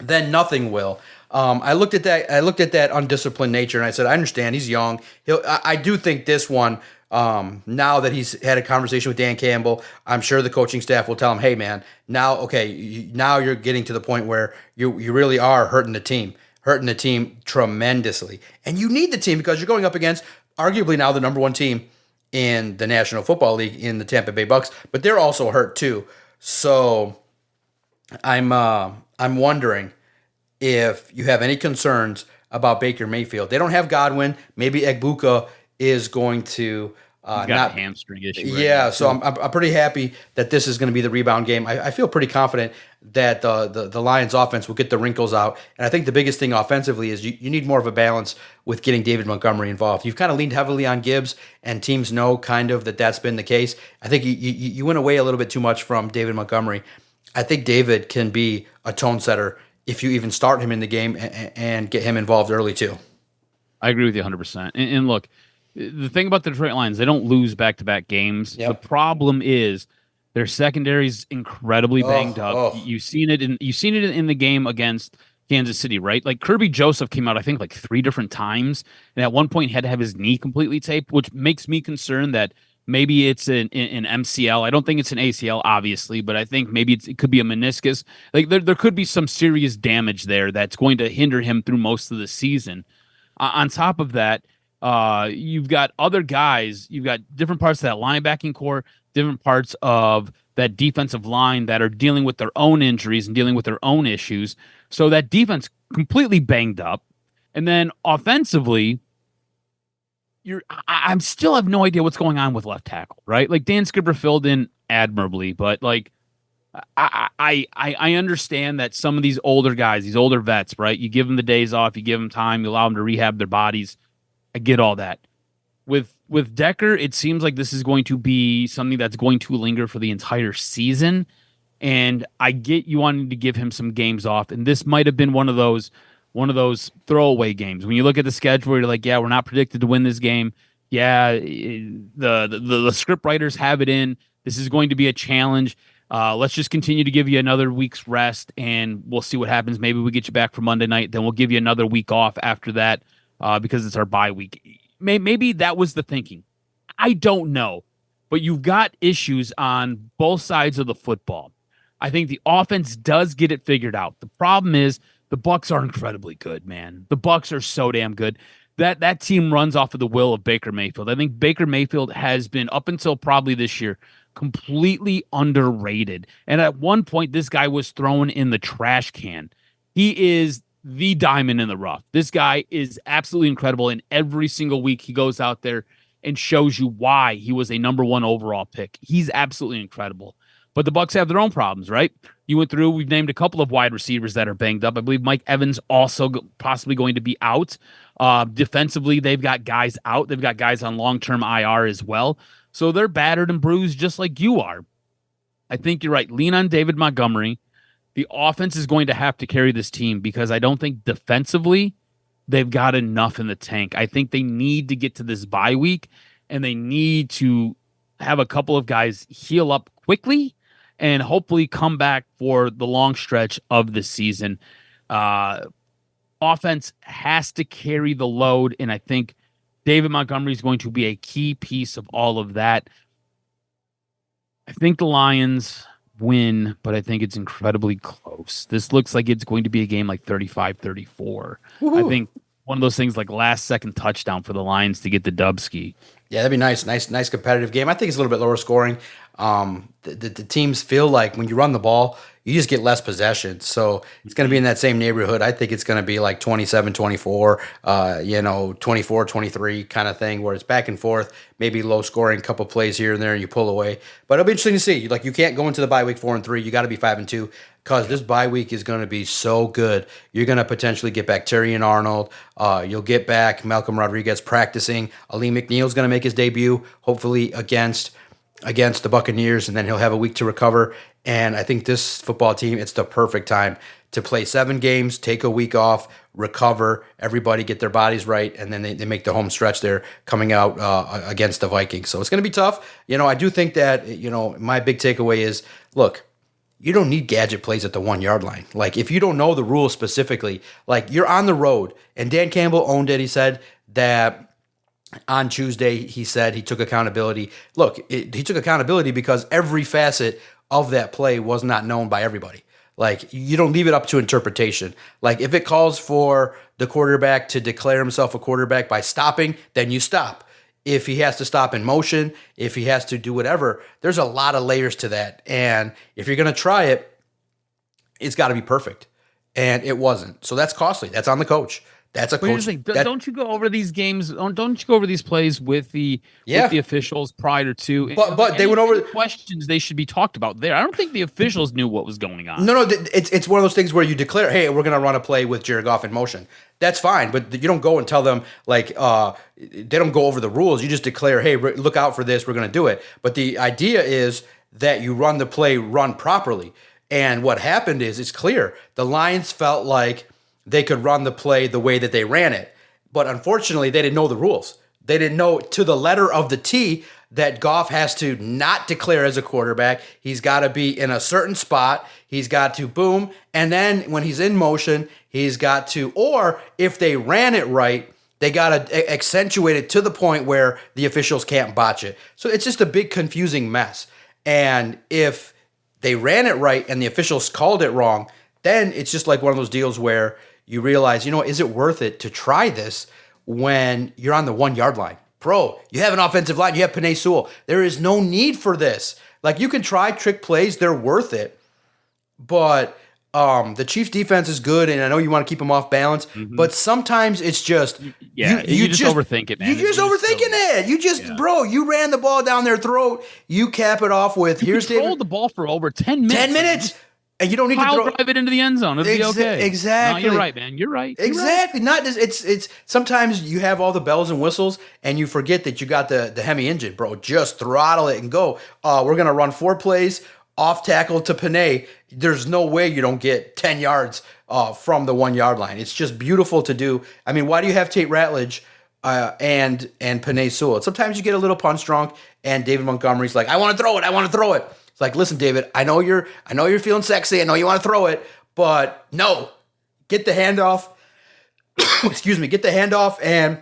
then nothing will. I looked at that undisciplined nature, and I said, I understand he's young. I do think this one, now that he's had a conversation with Dan Campbell, I'm sure the coaching staff will tell him, hey man, now you're getting to the point where you really are hurting the team tremendously. And you need the team because you're going up against arguably now the number one team in the National Football League in the Tampa Bay Bucks, but they're also hurt too. So I'm wondering if you have any concerns about Baker Mayfield. They don't have Godwin. Maybe Egbuka is going to He's got a hamstring issue. So I'm pretty happy that this is going to be the rebound game. I feel pretty confident that the Lions offense will get the wrinkles out. And I think the biggest thing offensively is you need more of a balance with getting David Montgomery involved. You've kind of leaned heavily on Gibbs, and teams know kind of that's been the case. I think you went away a little bit too much from David Montgomery. I think David can be a tone setter if you even start him in the game and get him involved early too. I agree with you 100%. And look, the thing about the Detroit Lions, they don't lose back-to-back games. Yep. The problem is their secondary's incredibly banged up. Oh. You've seen it in the game against Kansas City, right? Like Kirby Joseph came out, I think, like 3 different times, and at one point had to have his knee completely taped, which makes me concerned that maybe it's an MCL. I don't think it's an ACL, obviously, but I think maybe it could be a meniscus. Like there could be some serious damage there that's going to hinder him through most of the season. On top of that, you've got other guys. You've got different parts of that linebacking core, different parts of that defensive line that are dealing with their own injuries and dealing with their own issues. So that defense completely banged up. And then offensively, I still have no idea what's going on with left tackle, right? Like Dan Skipper filled in admirably, but like I understand that some of these older guys, these older vets, right? You give them the days off, you give them time, you allow them to rehab their bodies. I get all that. With Decker, it seems like this is going to be something that's going to linger for the entire season. And I get you wanting to give him some games off, and this might have been one of those throwaway games. When you look at the schedule, you're like, yeah, we're not predicted to win this game. Yeah, the script writers have it in. This is going to be a challenge. Let's just continue to give you another week's rest, and we'll see what happens. Maybe we get you back for Monday night, then we'll give you another week off after that because it's our bye week. Maybe that was the thinking. I don't know, but you've got issues on both sides of the football. I think the offense does get it figured out. The problem is the Bucs are incredibly good, man. The Bucs are so damn good. That team runs off of the will of Baker Mayfield. I think Baker Mayfield has been, up until probably this year, completely underrated. And at one point, this guy was thrown in the trash can. He is the diamond in the rough. This guy is absolutely incredible. And every single week he goes out there and shows you why he was a number 1 overall pick. He's absolutely incredible. But the Bucs have their own problems, right? You went through, we've named a couple of wide receivers that are banged up. I believe Mike Evans also possibly going to be out. Defensively, they've got guys out. They've got guys on long-term IR as well. So they're battered and bruised just like you are. I think you're right. Lean on David Montgomery. The offense is going to have to carry this team because I don't think defensively they've got enough in the tank. I think they need to get to this bye week, and they need to have a couple of guys heal up quickly and hopefully come back for the long stretch of the season. Offense has to carry the load, and I think David Montgomery is going to be a key piece of all of that. I think the Lions win, but I think it's incredibly close. This looks like it's going to be a game like 35-34. I think one of those things like last-second touchdown for the Lions to get the dubski. Yeah, that'd be nice competitive game. I think it's a little bit lower scoring. The teams feel like when you run the ball, you just get less possession. So it's going to be in that same neighborhood. I think it's going to be like 27-24, 24-23 kind of thing where it's back and forth, maybe low scoring, couple plays here and there, and you pull away. But it'll be interesting to see. Like, you can't go into the bye week 4-3. You got to be 5-2 because this bye week is going to be so good. You're going to potentially get back Terrion Arnold. You'll get back Malcolm Rodriguez practicing. Ali McNeil's going to make his debut, hopefully against the Buccaneers, and then he'll have a week to recover. And I think this football team, it's the perfect time to play 7 games, take a week off, recover, everybody get their bodies right, and then they make the home stretch there coming out against the Vikings. So it's going to be tough. I do think that, my big takeaway is, look, you don't need gadget plays at the 1-yard line. Like, if you don't know the rules specifically, like, you're on the road, and Dan Campbell owned it. He said that on Tuesday, he said he took accountability. Look, he took accountability because every facet of that play was not known by everybody. Like, you don't leave it up to interpretation. Like, if it calls for the quarterback to declare himself a quarterback by stopping, then you stop. If he has to stop in motion, if he has to do whatever, there's a lot of layers to that. And if you're going to try it, it's got to be perfect. And it wasn't. So that's costly. That's on the coach. That's a coach. Don't you go over these games? Don't you go over these plays with the officials prior to? But they went over questions. They should be talked about there. I don't think the officials knew what was going on. No. It's one of those things where you declare, "Hey, we're going to run a play with Jared Goff in motion." That's fine, but you don't go and tell them like they don't go over the rules. You just declare, "Hey, look out for this. We're going to do it." But the idea is that you run the play run properly. And what happened is, it's clear, the Lions felt like they could run the play the way that they ran it. But unfortunately, they didn't know the rules. They didn't know to the letter of the T that Goff has to not declare as a quarterback. He's got to be in a certain spot. He's got to boom. And then when he's in motion, he's got to, or if they ran it right, they got to accentuate it to the point where the officials can't botch it. So it's just a big confusing mess. And if they ran it right and the officials called it wrong, then it's just like one of those deals where you realize, is it worth it to try this when you're on the 1 yard line? Bro, you have an offensive line. You have Penei Sewell. There is no need for this. Like, you can try trick plays. They're worth it. But the Chiefs defense is good, and I know you want to keep them off balance, but sometimes it's just you just overthink it, man. You're just overthinking it. You just, bro, you ran the ball down their throat. You cap it off with here's the ball for over 10 minutes. 10 minutes. And you don't need to drive it into the end zone. It'll be okay. Exactly. No, you're right, man. You're right. Exactly. Not just, it's sometimes you have all the bells and whistles and you forget that you got the Hemi engine, bro. Just throttle it and go. We're gonna run 4 plays off tackle to Penei. There's no way you don't get 10 yards from the 1 yard line. It's just beautiful to do. I mean, why do you have Tate Ratledge and Penei Sewell? Sometimes you get a little punch drunk, and David Montgomery's like, I want to throw it. It's like, listen, David, I know you're feeling sexy. I know you want to throw it, but no, get the handoff. Excuse me, get the handoff and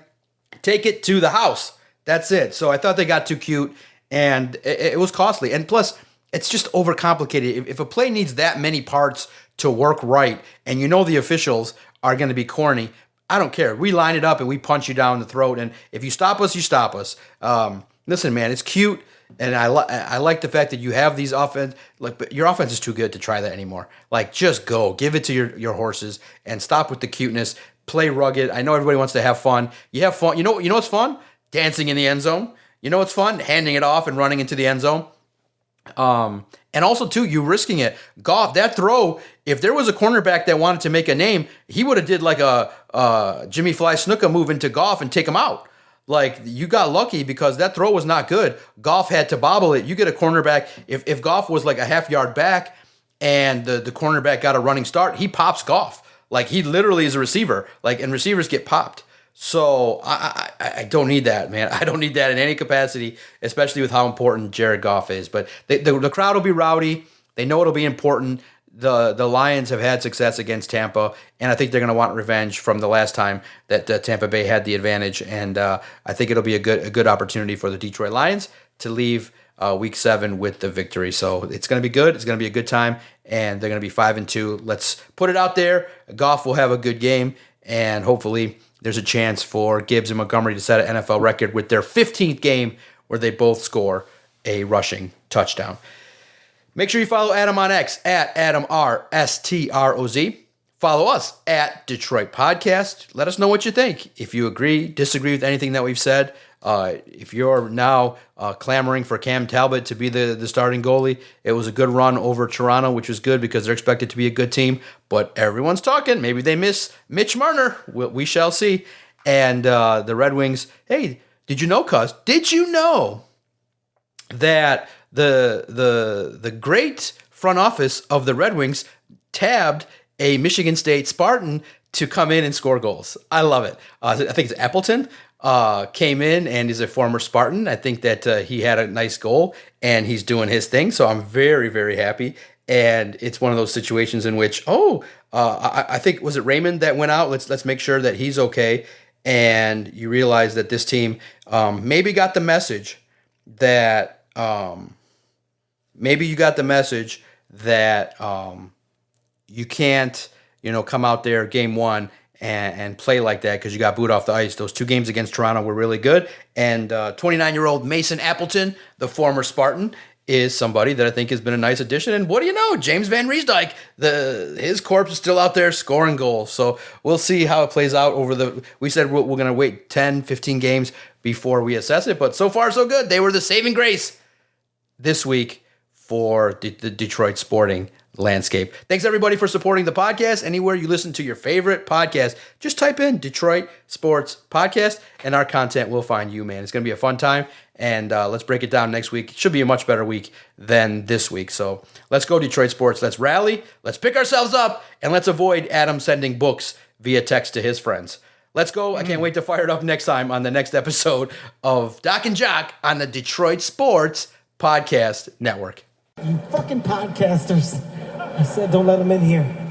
take it to the house. That's it. So I thought they got too cute, and it was costly. And plus, it's just overcomplicated. If a play needs that many parts to work right, and the officials are going to be corny, I don't care. We line it up and we punch you down the throat. And if you stop us, you stop us. Listen, man, it's cute. And I like the fact that you have these offense. But your offense is too good to try that anymore. Like, just go. Give it to your horses and stop with the cuteness. Play rugged. I know everybody wants to have fun. You have fun. You know what's fun? Dancing in the end zone. You know what's fun? Handing it off and running into the end zone. And also, too, you risking it. Goff, that throw, if there was a cornerback that wanted to make a name, he would have did like a Jimmy Fly Snuka move into Goff and take him out. Like, you got lucky because that throw was not good. Goff had to bobble it. You get a cornerback. If Goff was like a half yard back and the cornerback got a running start, he pops Goff. Like, he literally is a receiver. Like, and receivers get popped. So I don't need that, man. I don't need that in any capacity, especially with how important Jared Goff is. But the crowd will be rowdy. They know it'll be important. The Lions have had success against Tampa, and I think they're going to want revenge from the last time that Tampa Bay had the advantage. And I think it'll be a good opportunity for the Detroit Lions to leave Week 7 with the victory. So it's going to be good. It's going to be a good time, and they're going to be 5-2. Let's put it out there. Goff will have a good game, and hopefully there's a chance for Gibbs and Montgomery to set an NFL record with their 15th game where they both score a rushing touchdown. Make sure you follow Adam on X at AdamRSTROZ. Follow us at Detroit Podcast. Let us know what you think. If you agree, disagree with anything that we've said. If you're now clamoring for Cam Talbot to be the starting goalie, it was a good run over Toronto, which was good because they're expected to be a good team. But everyone's talking. Maybe they miss Mitch Marner. We shall see. And the Red Wings, hey, did you know, Cuz? Did you know that the great front office of the Red Wings tabbed a Michigan State Spartan to come in and score goals? I love it. I think it's Appleton. Came in and is a former Spartan. I think that he had a nice goal and he's doing his thing. So I'm very, very happy. And it's one of those situations in which, I think, was it Raymond that went out? Let's make sure that he's okay. And you realize that this team maybe got the message that you can't, come out there game one and play like that because you got booed off the ice. Those 2 games against Toronto were really good. And 29-year-old Mason Appleton, the former Spartan, is somebody that I think has been a nice addition. And what do you know? James Van Riemsdyk, his corpse is still out there scoring goals. So we'll see how it plays out we said we're going to wait 10, 15 games before we assess it. But so far, so good. They were the saving grace this week for the Detroit sporting landscape. Thanks everybody for supporting the podcast. Anywhere you listen to your favorite podcast, just type in Detroit Sports Podcast and our content will find you, man. It's going to be a fun time, and let's break it down next week. It should be a much better week than this week. So let's go Detroit Sports. Let's rally. Let's pick ourselves up, and let's avoid Adam sending books via text to his friends. Let's go. I can't wait to fire it up next time on the next episode of Doc and Jock on the Detroit Sports Podcast Network. You fucking podcasters. I said don't let them in here.